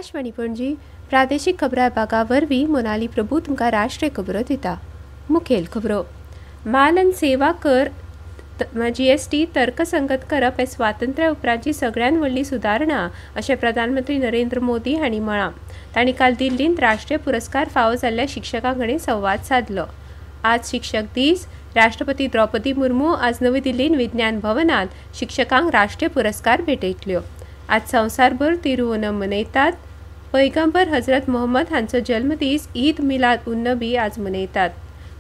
आकाशवाणी पणजी प्रादेशीक खबरां विभागा वरवीं मोनाली प्रभू तुमकां राष्ट्रीय खबरो दिता। मुखेल खबरो। माल आनी सेवा कर GST तर्कसंगत करप हे स्वातंत्र्या उपरांतची सगळ्यांत व्हडली सुदारणा अशें प्रधानमंत्री नरेंद्र मोदी हांणी म्हळां। तांणी काल दिल्लींत राष्ट्रीय पुरस्कार फावो जाल्ल्या शिक्षकां कडेन संवाद साधलो। आज शिक्षक दीस। राष्ट्रपती द्रौपदी मुर्मू आज नवी दिल्लींत विज्ञान भवनांत शिक्षकांक राष्ट्रीय पुरस्कार भेटयतल्यो। आज संवसारभर तिरुओनम मनयतात। पैगंबर हजरत मोहम्मद हांचो जल्मदीस ईद मिलाद उन नबी आज मनयतात।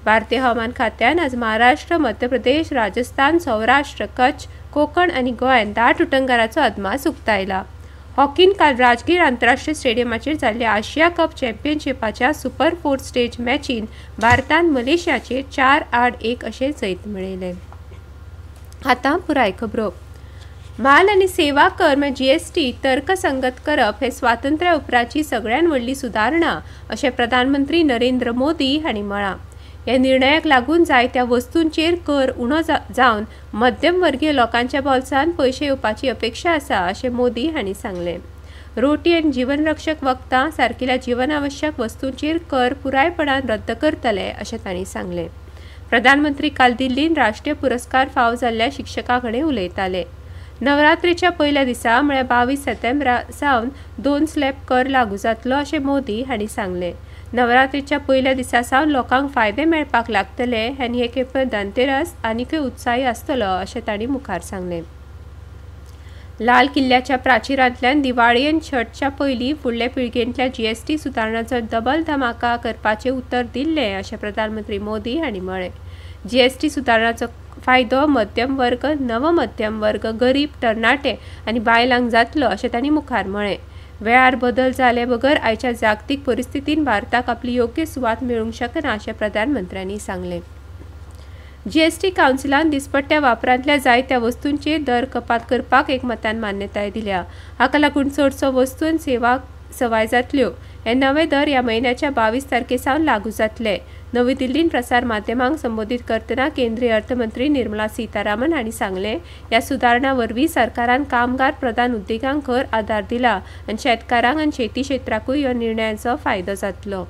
भारतीय हवामान खात्यान आज महाराष्ट्र, मध्य प्रदेश, राजस्थान, सौराष्ट्र, कच्छ, कोकण आनी गोंयांत दाट उटंगाराचो अदमास उक्तायला। हॉकीन काल राजगीर आंतरराष्ट्रीय स्टेडियमाचेर जाल्ल्या आशिया कप चॅम्पियनशिपाच्या सुपर 4 स्टेज मॅचीन भारतान मलेशियाचेर 4-8 अशें जैत मेळयलें। आतां पुराय खबरो। माल आनी सेवा कर GST तर्कसंगत करप हे स्वातंत्र्या उपरांतची सगळ्यांत व्हडली सुदारणा अशें प्रधानमंत्री नरेंद्र मोदी हांणी म्हळां। ह्या निर्णयाक लागून जायत्या वस्तूंचेर कर उणो जावन मध्यमवर्गीय लोकांच्या बोल्सांत पयशे येवपाची अपेक्षा आसा अशें मोदी हांणी सांगलें। रोटी आनी जीवनरक्षक वखदां सारकिल्या जीवनावश्यक वस्तूंचेर कर पुरायपणान रद्द करतले अशें तांणी सांगलें। प्रधानमंत्री काल दिल्लींत राष्ट्रीय पुरस्कार फावो जाल्ल्या शिक्षकां कडेन उलयताले। नवरात्रेच्या पयल्या दिसा म्हळ्यार 22 सप्टेंबरा सावन 2 स्लॅब कर लागू जातलो अशें मोदी हांणी सांगलें। नवरात्रेच्या पयल्या दिसा सावन लोकांक फायदे मेळपाक लागतले आनी हे खेपे धनतेरस आनीकय उत्साही आसतलो अशें तांणी मुखार सांगलें। लाल किल्ल्याच्या प्राचिरांतल्यान दिवाळी आनी छठच्या पयलीं फुडले पिळगेंतल्या GST सुदारणांचो डबल धमाका करपाचें उतर दिल्लें अशें प्रधानमंत्री मोदी हांणी म्हळें। GST सुदारणांचो फायदो मध्यम वर्ग, नव मध्यम वर्ग, गरीब, तरणाटे आनी बायलांक जातलो अशें तांणी मुखार म्हळें। वेळार बदल जाले बगर आयच्या जागतीक परिस्थितीन भारताक आपली योग्य सुवात मेळूंक शकना अशें प्रधानमंत्र्यांनी सांगलें। GST कावन्सिलान दिसपट्ट्या वापरांतल्या जायत्या वस्तूंचेर दर कपात करपाक एकमतान मान्यताय दिल्या। हाका लागून चडसो वस्तू आनी सेवा सवाय जातल्यो। हे नवे दर ह्या म्हयन्याच्या 22 तारखे सावन लागू जातले। नवी दिल्लींत प्रसार माध्यमांक संबोधीत करतना केंद्रीय अर्थमंत्री निर्मला सीतारामन हांणी सांगलें, ह्या सुदारणा वरवीं सरकारान कामगार प्रधान उद्देगांक खर आदार दिला आनी शेतकारांक आनी शेती क्षेत्राकूय ह्या निर्णयाचो फायदो जातलो।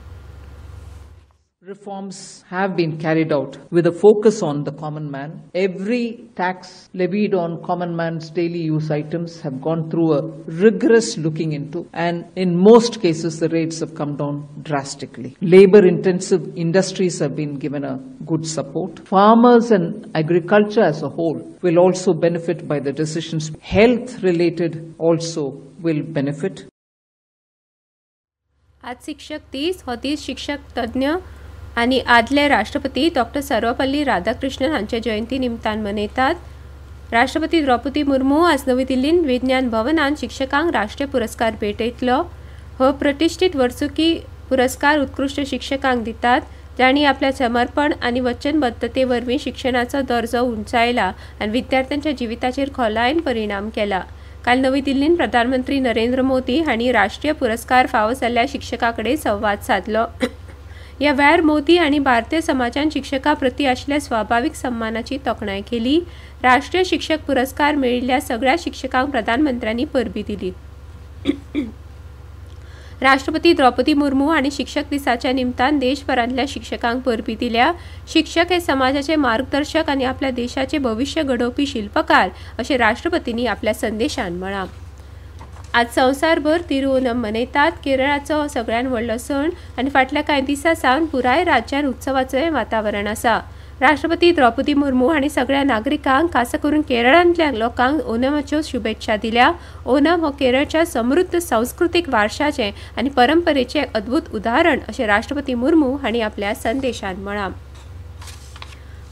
Reforms have been carried out with a focus on the common man. Every tax levied on common man's daily use items have gone through a rigorous looking into, and in most cases the rates have come down drastically. Labor-intensive industries have been given a good support. Farmers and agriculture as a whole will also benefit by the decisions. Health-related also will benefit. आज शिक्षक दीस हो दीस शिक्षक तज्ञ आनी आदले राष्ट्रपती डॉ. सर्वपल्ली राधाकृष्णन हांचे जयंती निमतान मनयतात। राष्ट्रपती द्रौपदी मुर्मू आज नवी दिल्लींत विज्ञान भवनांत शिक्षकांक राष्ट्रीय पुरस्कार भेटयतलो। हो प्रतिश्ठीत वर्सुकी पुरस्कार उत्कृश्ट शिक्षकांक दितात जांणी आपल्या समर्पण आनी वचनबद्धते वरवीं शिक्षणाचो दर्जो उंचायला आनी विद्यार्थ्यांच्या जिविताचेर खोलायेन परिणाम केला। काल नवी दिल्लींत प्रधानमंत्री नरेंद्र मोदी हांणी राष्ट्रीय पुरस्कार फावो जाल्ल्या शिक्षकां कडेन संवाद साधलो। ह्या वेळार मोदी हांणी भारतीय समाजान शिक्षकां प्रती आशिल्ल्या स्वाभावीक सन्मानाची तोखणाय केली। राष्ट्रीय शिक्षक पुरस्कार मेळिल्ल्या सगळ्या शिक्षकांक प्रधानमंत्र्यांनी परबी दिली। राष्ट्रपती द्रौपदी मुर्मू हांणी शिक्षक दिसाच्या निमतान देशभरांतल्या शिक्षकांक परबी दिल्या। शिक्षक हे समाजाचे मार्गदर्शक आनी आपल्या देशाचे भविष्य घडोवपी शिल्पकार अशें राष्ट्रपतींनी आपल्या संदेशान म्हळां। आज संवसारभर तिरुओनम मनयतात। केरळाचो सगळ्यांत व्हडलो सण आनी फाटल्या कांय दिसां सावन पुराय राज्यान उत्सवाचें वातावरण आसा। राष्ट्रपती द्रौपदी मुर्मू हांणी सगळ्या नागरिकांक खास करून केरळांतल्या लोकांक ओणमाच्यो शुभेच्छा दिल्या। ओणम हो केरळच्या समृद्ध सांस्कृतीक वारशाचें आनी परंपरेचें अद्भुत उदाहरण अशें राष्ट्रपती मुर्मू हांणी आपल्या संदेशान म्हळां।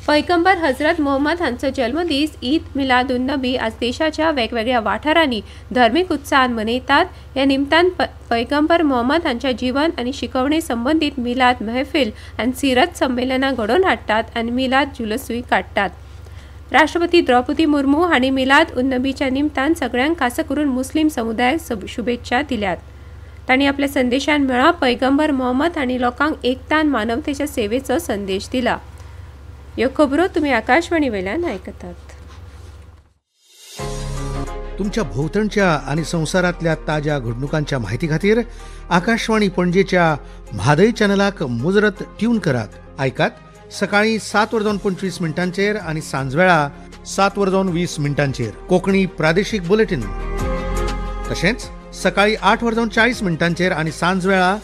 पैगंबर हजरत मोहम्मद हांचो जल्मदीस ईद मिलाद उन नबी आज देशाच्या वेगवेगळ्या वाठारांनी धर्मीक उत्साहान मनयतात। ह्या निमतान पैगंबर मोहम्मद हांच्या जीवन आनी शिकवणे संबंदीत मिलाद महफिल आनी सिरत संमेलनां घडोवन हाडटात आनी मिलाद जुलूसूय काडटात। राष्ट्रपती द्रौपदी मुर्मू हांणी मिलाद उन नबीच्या निमतान सगळ्यांक खास करून मुस्लीम समुदायाक शुभेच्छा दिल्यात। तांणी आपल्या संदेशान म्हळां, पैगंबर मोहम्मद हांणी लोकांक एकता आनी मानवतेच्या सेवेचो संदेश दिला। ह्यो खबरो तुमी आकाशवाणी वेल्यान आयकतात। तुमच्या भोवतणच्या आणि संसारातल्या ताज्या घडणुकांच्या माहिती खातीर आकाशवाणी पणजेच्या म्हादय चॅनलाक मुजरत ट्यून करात. ऐकात सकाळी 7:25 आणि सांजवेळा 7:20 कोंकणी प्रादेशीक बुलेटिन. तशेंच सकाळी 8:40 आणि सांजवेळा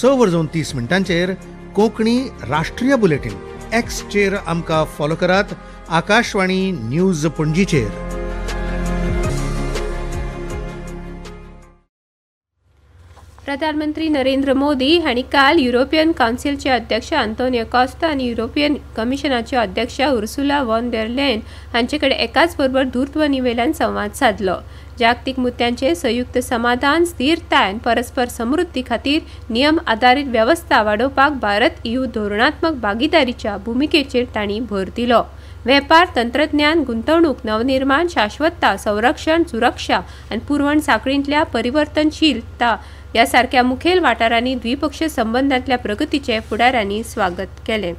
6:30 कोंकणी राष्ट्रीय बुलेटिन. एक्सचेर आमकां फॉलो करात. आकाशवाणी न्यूज पणजीचेर. प्रधानमंत्री नरेंद्र मोदी हांणी काल युरोपियन काउन्सिलचे अध्यक्ष आंतोनियो कॉस्टा आणि युरोपियन कमिशनाचे अध्यक्ष उर्सुला वॉन डेर लेयन हांचे कडेन एकाच बरोबर दूरध्वनीवेल्यान संवाद साधलो. जागतीक मुद्द्यांचे संयुक्त समाधान, स्थिरताय आनी परस्पर समृद्धी खातीर नियम आधारीत व्यवस्था वाडोवपाक भारत EU धोरणात्मक भागीदारीच्या भुमिकेचेर तांणी भर दिलो. वेपार, तंत्रज्ञान, गुंतवणूक, नवनिर्माण, शाश्वतता, संरक्षण, सुरक्षा आनी पुरवण साखळींतल्या परिवर्तनशीलता ह्या सारक्या मुखेल वाठारांनी द्विपक्षीय संबंदांतल्या प्रगतीचे फुडाऱ्यांनी स्वागत केले.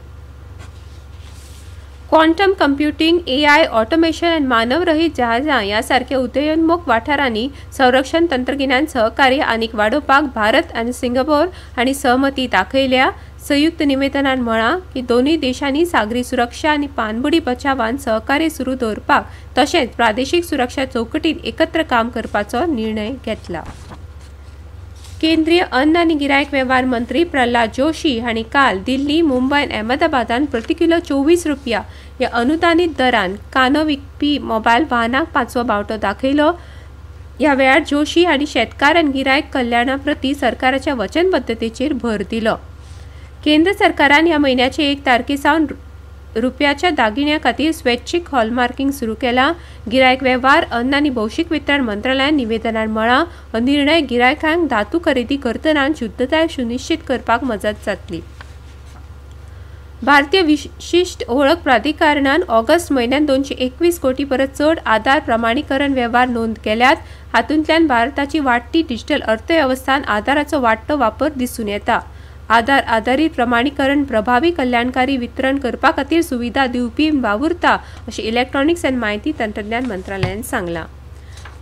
क्वांटम कम्प्युटिंग, AI, ऑटोमेशन आनी मानवरहित जहाजां ह्या सारख्या उदयोन्मुख वाठारांनी संरक्षण तंत्रगिन्यान सहकार्य आनीक वाडोवपाक भारत आनी सिंगापोर हांणी सहमती दाखयल्या. संयुक्त निवेदनान म्हळां की दोनूय देशांनी सागरी सुरक्षा आनी पाणबुडी बचावान सहकार्य सुरू दवरपाक तशेंच प्रादेशीक सुरक्षा चौकटीत एकत्र काम करपाचो निर्णय घेतला. केंद्रीय अन्न आनी गिरायक वेव्हार मंत्री प्रल्हाद जोशी हांणी काल दिल्ली, मुंबय आनी अहमदाबादान प्रति किलो ₹24 ह्या अनुदानीत दरान कांदो विकपी मोबायल वाहनाक 5वो बावटो दाखयलो. ह्या वेळार जोशी हांणी शेतकार आनी गिरायक कल्याणा प्रती सरकाराच्या वचनबद्धतेचेर भर दिलो. केंद्र सरकारान ह्या म्हयन्याचे 1 तारखेसावन रुपयाच्या दागिन्या खातीर स्वैच्छिक हॉलमार्किंग सुरू केला. गिरायक वेव्हार, अन्न आनी भौशीक वितरण मंत्रालयान निवेदनान म्हळां हो निर्णय गिरायकांक धातू खरेदी करतना शुद्धताय सुनिश्चित करपाक मजत जातली. भारतीय विशिश्ट ओळख प्राधिकरणान ऑगस्ट म्हयन्यात 221 कोटी परस चड आधार प्रमाणीकरण वेव्हार नोंद केल्यात. हातूंतल्यान भारताची वाडटी डिजिटल अर्थवेवस्थान आधाराचो वाडटो वापर दिसून येता. आधार आधारित प्रमाणीकरण प्रभावी कल्याणकारी वितरण करपा खातीर सुविधा दिवपी वावुरता अशें इलेक्ट्रॉनिक्स आनी माहिती तंत्रज्ञान मंत्रालयान सांगलां.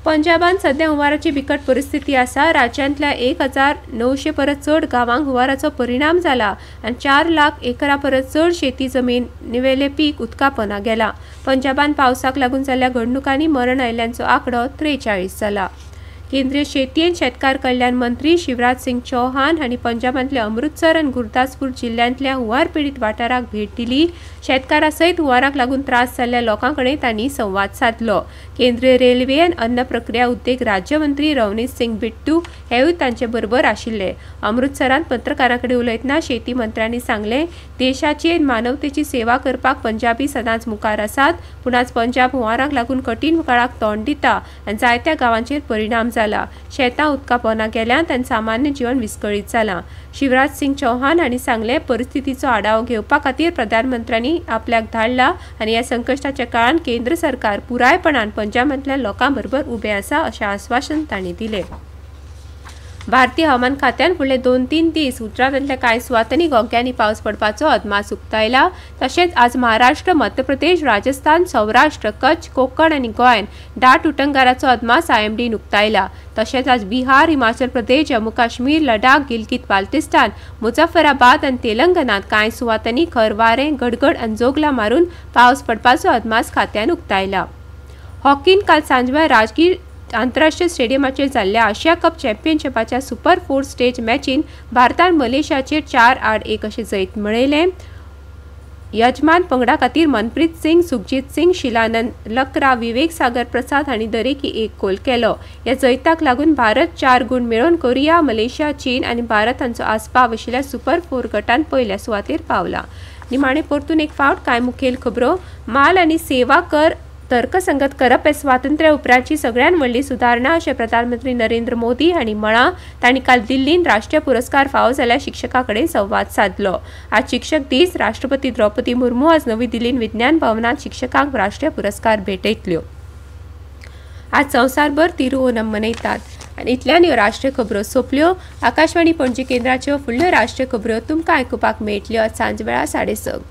पंजाबान सध्या हुंवाराची बिकट परिस्थिती आसा. राज्यांतल्या 1900 परस चड गांवांक हुंवाराचो परिणाम जाला आनी 4 लाख एकरा परस चड शेती जमनीवेलें पीक उदकापना गेला. पंजाबान पावसाक लागून जाल्ल्या घडणुकांनी मरण आयिल्ल्यांचो आंकडो 43 जाला. केंद्रीय शेती आनी शेतकार कल्याण मंत्री शिवराज सिंग चौहान हांणी पंजाबांतल्या अमृतसर आनी गुरदासपूर जिल्ल्यांतल्या हुंवार पीडित वाठाराक भेट दिली. शेतकारां सयत हुंवाराक लागून त्रास जाल्ल्या लोकां कडेन तांणी संवाद साधलो. केंद्रीय रेल्वे आनी अन्न प्रक्रिया उद्देग राज्यमंत्री रवनीत सिंग बिट्टू हेवूय तांचे बरोबर आशिल्ले. अमृतसरांत पत्रकारां कडेन उलयतना शेती मंत्र्यांनी सांगलें देशाची आनी मानवतेची सेवा करपाक पंजाबी सदांच मुखार आसात. पूण आज पंजाब हुंवाराक लागून कठीण काळाक तोंड दिता आनी जायत्या गांवांचेर परिणाम जाला. शेतां उदकापना गेल्यांत आनी सामान्य जीवन विस्कळीत जालां. शिवराज सिंग चौहान हांणी सांगलें परिस्थितीचो आढावो घेवपा खातीर प्रधानमंत्र्यांनी आपल्याक धाडला आनी ह्या संकश्टाच्या काळांत केंद्र सरकार पुरायपणान पंजाबांतल्या लोकां बरोबर उबें आसा अशें आश्वासन तांणी दिलें. भारतीय हवामान खात्यान फुडले 2-3 दीस उत्तरांतल्या कांय सुवातांनी गोंग्यांनी पावस पडपाचो अदमास उक्तायला. तशेंच आज महाराष्ट्र, मध्य प्रदेश, राजस्थान, सौराष्ट्र, कच्छ, कोकण आनी गोंयान दाट उटंगाराचो अदमास IMDन उक्तायला. तशेंच आज बिहार, हिमाचल प्रदेश, जम्मू काश्मीर, लडाख, गिलगित बाल्टिस्तान, मुझफ्फराबाद आनी तेलंगणात कांय सुवातांनी खर वारें, गडगड आनी जोगला मारून पावस पडपाचो अदमास खात्यान उक्तायला. हॉकीन काल सांजवेळ राजगीर आंतरराष्ट्रीय स्टेडियमाचेर जाल्ल्या आशिया कप चॅम्पियनशिपाच्या सुपर 4 स्टेज मॅचीन भारतान मलेशियाचेर 4-1 अशें जैत मेळयलें. यजमान पंगडा खातीर मनप्रीत सिंग, सुखजीत सिंग, शिलानंद लकरा, विवेक सागर प्रसाद हांणी दरेकी 1 गोल केलो. ह्या जैताक लागून भारत 4 गूण मेळोवन कोरिया, मलेशिया, चीन आनी भारत हांचो आस्पाव आशिल्ल्या सुपर 4 गटान पयल्या सुवातेर पावला. निमाणे परतून एक फावट कांय मुखेल खबरो. माल आनी सेवा कर तर्कसंगत करप हे स्वातंत्र्य उपरांतची सगळ्यात व्हडली सुदारणा अशें प्रधानमंत्री नरेंद्र मोदी हांणी म्हळां. तांणी काल दिल्लीन राष्ट्रीय पुरस्कार फावो जाल्ल्या शिक्षकां कडेन संवाद साधलो. आज शिक्षक दीस. राष्ट्रपती द्रौपदी मुर्मू आज नवी दिल्लीन विज्ञान भवनात शिक्षकांक राष्ट्रीय पुरस्कार भेटयतल्यो. आज संवसारभर तिरुओनम मनयतात. आनी इतल्यान ह्यो राष्ट्रीय खबरो सोंपल्यो. आकाशवाणी पणजी केंद्राच्यो फुडल्यो राष्ट्रीय खबरो तुमकां आयकुपाक मेळटल्यो आज सांजवेळा 6:30.